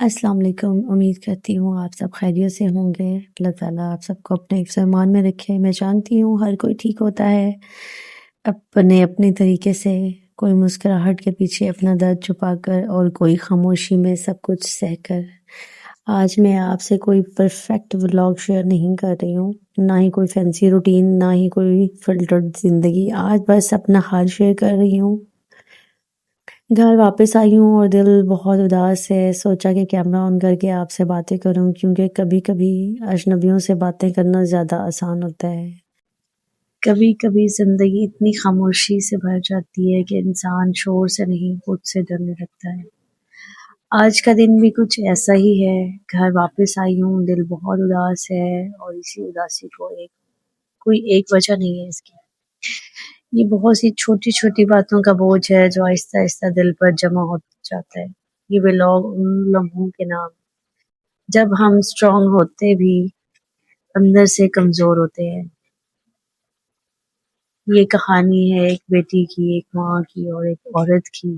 السلام علیکم، امید کرتی ہوں آپ سب خیریت سے ہوں گے۔ اللہ تعالیٰ آپ سب کو اپنے حفظ و ایمان میں رکھے۔ میں جانتی ہوں ہر کوئی ٹھیک ہوتا ہے اپنے طریقے سے، کوئی مسکراہٹ کے پیچھے اپنا درد چھپا کر اور کوئی خاموشی میں سب کچھ سہ کر۔ آج میں آپ سے کوئی پرفیکٹ ولاگ شیئر نہیں کر رہی ہوں، نہ ہی کوئی فینسی روٹین، نہ ہی کوئی فلٹرڈ زندگی۔ آج بس اپنا حال شیئر کر رہی ہوں۔ گھر واپس آئی ہوں اور دل بہت اداس ہے۔ سوچا کہ کیمرہ آن کر کے آپ سے باتیں کروں، کیونکہ کبھی کبھی اجنبیوں سے باتیں کرنا زیادہ آسان ہوتا ہے۔ کبھی کبھی زندگی اتنی خاموشی سے بھر جاتی ہے کہ انسان شور سے نہیں خود سے ڈرنے لگتا ہے۔ آج کا دن بھی کچھ ایسا ہی ہے۔ گھر واپس آئی ہوں، دل بہت اداس ہے، اور اسی اداسی کو کوئی ایک وجہ نہیں ہے اس کی۔ یہ بہت سی چھوٹی چھوٹی باتوں کا بوجھ ہے جو آہستہ آہستہ دل پر جمع ہو جاتا ہے۔ یہ ولاگ ان لمحوں کے نام جب ہم اسٹرانگ ہوتے بھی اندر سے کمزور ہوتے ہیں۔ یہ کہانی ہے ایک بیٹی کی، ایک ماں کی اور ایک عورت کی۔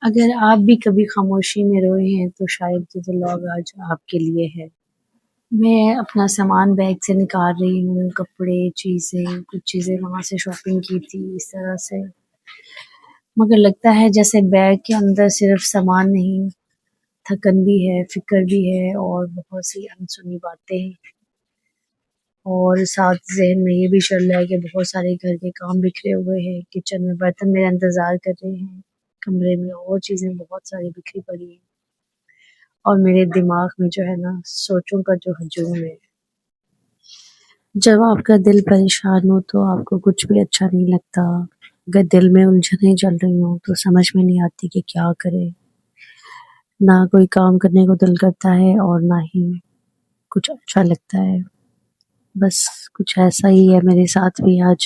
اگر آپ بھی کبھی خاموشی میں روئے ہیں تو شاید یہ ولاگ آج آپ کے لیے ہے۔ میں اپنا سامان بیگ سے نکال رہی ہوں، کپڑے، کچھ چیزیں وہاں سے شاپنگ کی تھی اس طرح سے، مگر لگتا ہے جیسے بیگ کے اندر صرف سامان نہیں، تھکن بھی ہے، فکر بھی ہے، اور بہت سی انسنی باتیں ہیں۔ اور ساتھ ذہن میں یہ بھی چل رہا ہے کہ بہت سارے گھر کے کام بکھرے ہوئے ہیں، کچن میں برتن میرا انتظار کر رہے ہیں، کمرے میں اور چیزیں بہت ساری بکھری پڑی ہیں، اور میرے دماغ میں جو ہے نا سوچوں کا جو ہجوم ہے۔ جب آپ کا دل پریشان ہو تو آپ کو کچھ بھی اچھا نہیں لگتا۔ اگر دل میں الجھنیں چل رہی ہوں تو سمجھ میں نہیں آتی کہ کیا کرے۔ نہ کوئی کام کرنے کو دل کرتا ہے اور نہ ہی کچھ اچھا لگتا ہے۔ بس کچھ ایسا ہی ہے میرے ساتھ بھی آج،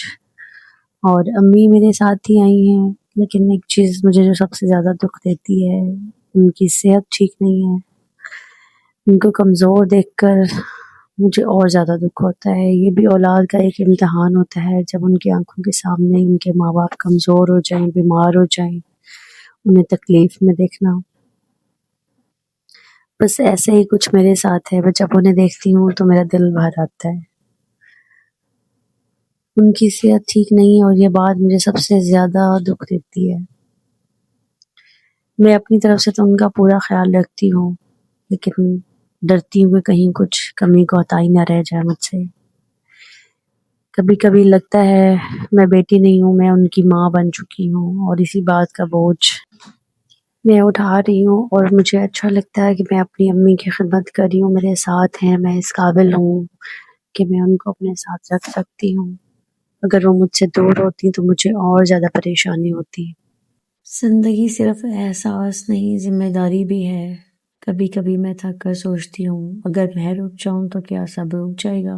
اور امی میرے ساتھ ہی آئی ہیں، لیکن ایک چیز مجھے جو سب سے زیادہ دکھ دیتی ہے، ان کی صحت ٹھیک نہیں ہے۔ ان کو کمزور دیکھ کر مجھے اور زیادہ دکھ ہوتا ہے۔ یہ بھی اولاد کا ایک امتحان ہوتا ہے، جب ان کی آنکھوں کے سامنے ان کے ماں باپ کمزور ہو جائیں، بیمار ہو جائیں، انہیں تکلیف میں دیکھنا۔ بس ایسے ہی کچھ میرے ساتھ ہے، جب انہیں دیکھتی ہوں تو میرا دل بھر آتا ہے۔ ان کی صحت ٹھیک نہیں ہے اور یہ بات مجھے سب سے زیادہ دکھ دیتی ہے۔ میں اپنی طرف سے تو ان کا پورا خیال رکھتی ہوں، لیکن ڈرتی ہوں کہ کہیں کچھ کمی کوتاہی نہ رہ جائے مجھ سے۔ کبھی کبھی لگتا ہے میں بیٹی نہیں ہوں، میں ان کی ماں بن چکی ہوں، اور اسی بات کا بوجھ میں اٹھا رہی ہوں، اور مجھے اچھا لگتا ہے کہ میں اپنی امی کی خدمت کر رہی ہوں، میرے ساتھ ہیں، میں اس قابل ہوں کہ میں ان کو اپنے ساتھ رکھ سکتی ہوں۔ اگر وہ مجھ سے دور ہوتی تو مجھے اور زیادہ پریشانی ہوتی۔ زندگی صرف احساس نہیں، ذمہ داری بھی ہے۔ کبھی کبھی میں تھک کر سوچتی ہوں اگر میں رک جاؤں تو کیا سب رک جائے گا؟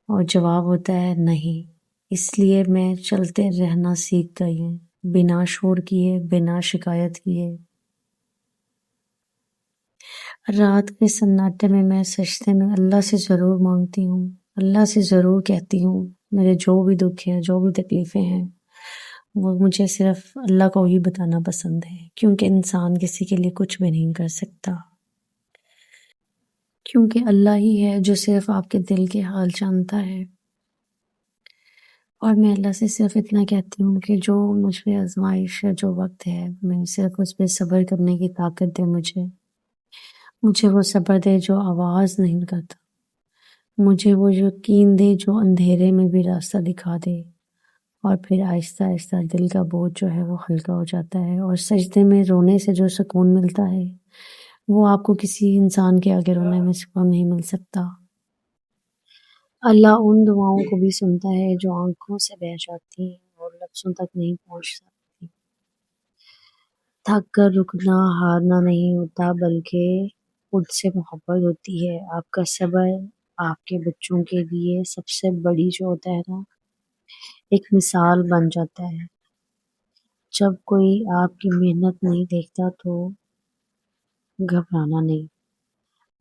اور جواب ہوتا ہے نہیں۔ اس لیے میں چلتے رہنا سیکھ گئی ہوں، بنا شور کیے، بنا شکایت کیے۔ رات کے سناٹے میں سجدے میں اللہ سے ضرور مانگتی ہوں، اللہ سے ضرور کہتی ہوں میرے جو بھی دکھ ہیں، جو بھی تکلیفیں ہیں، وہ مجھے صرف اللہ کو ہی بتانا پسند ہے، کیونکہ انسان کسی کے لیے کچھ بھی نہیں کر سکتا، کیونکہ اللہ ہی ہے جو صرف آپ کے دل کے حال جانتا ہے۔ اور میں اللہ سے صرف اتنا کہتی ہوں کہ جو مجھ پہ آزمائش ہے، جو وقت ہے، میں صرف اس پہ صبر کرنے کی طاقت دے مجھے وہ صبر دے جو آواز نہیں کرتا، مجھے وہ یقین دے جو اندھیرے میں بھی راستہ دکھا دے، اور پھر آہستہ آہستہ دل کا بوجھ جو ہے وہ ہلکا ہو جاتا ہے، اور سجدے میں رونے سے جو سکون ملتا ہے وہ آپ کو کسی انسان کے آگے رونے میں سکون نہیں مل سکتا۔ اللہ ان دعاؤں کو بھی سنتا ہے جو آنکھوں سے بہہ جاتی ہیں اور لفظوں تک نہیں پہنچ سکتی۔ تھک کر رکنا ہارنا نہیں ہوتا، بلکہ خود سے محبت ہوتی ہے۔ آپ کا صبر آپ کے بچوں کے لیے سب سے بڑی جو ہوتا ہے نا، ایک مثال بن جاتا ہے۔ جب کوئی آپ کی محنت نہیں دیکھتا تو گھبرانا نہیں،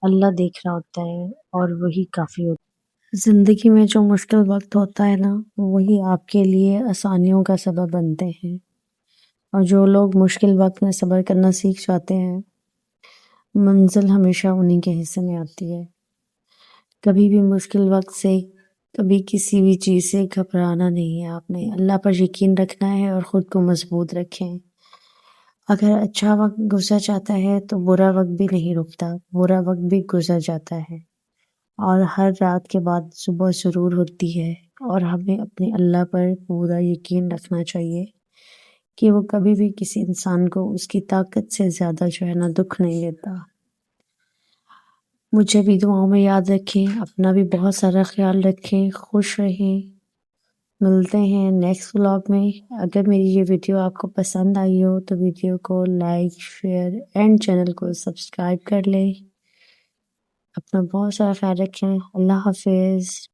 اللہ دیکھ رہا ہوتا ہے اور وہی کافی ہوتا ہے۔ زندگی میں جو مشکل وقت ہوتا ہے نا، وہی آپ کے لیے آسانیوں کا سبب بنتے ہیں۔ اور جو لوگ مشکل وقت میں صبر کرنا سیکھ جاتے ہیں، منزل ہمیشہ انہی کے حصے میں آتی ہے۔ کبھی بھی مشکل وقت سے، کبھی کسی بھی چیز سے گھبرانا نہیں ہے آپ نے، اللہ پر یقین رکھنا ہے اور خود کو مضبوط رکھیں۔ اگر اچھا وقت گزر جاتا ہے تو برا وقت بھی نہیں رکتا، برا وقت بھی گزر جاتا ہے، اور ہر رات کے بعد صبح ضرور ہوتی ہے، اور ہمیں اپنے اللہ پر پورا یقین رکھنا چاہیے کہ وہ کبھی بھی کسی انسان کو اس کی طاقت سے زیادہ جو ہے نا دکھ نہیں دیتا۔ مجھے بھی دعاؤں میں یاد رکھیں، اپنا بھی بہت سارا خیال رکھیں، خوش رہیں۔ ملتے ہیں نیکسٹ ولاگ میں۔ اگر میری یہ ویڈیو آپ کو پسند آئی ہو تو ویڈیو کو لائک، شیئر اینڈ چینل کو سبسکرائب کر لیں۔ اپنا بہت سارا خیال رکھیں۔ اللہ حافظ۔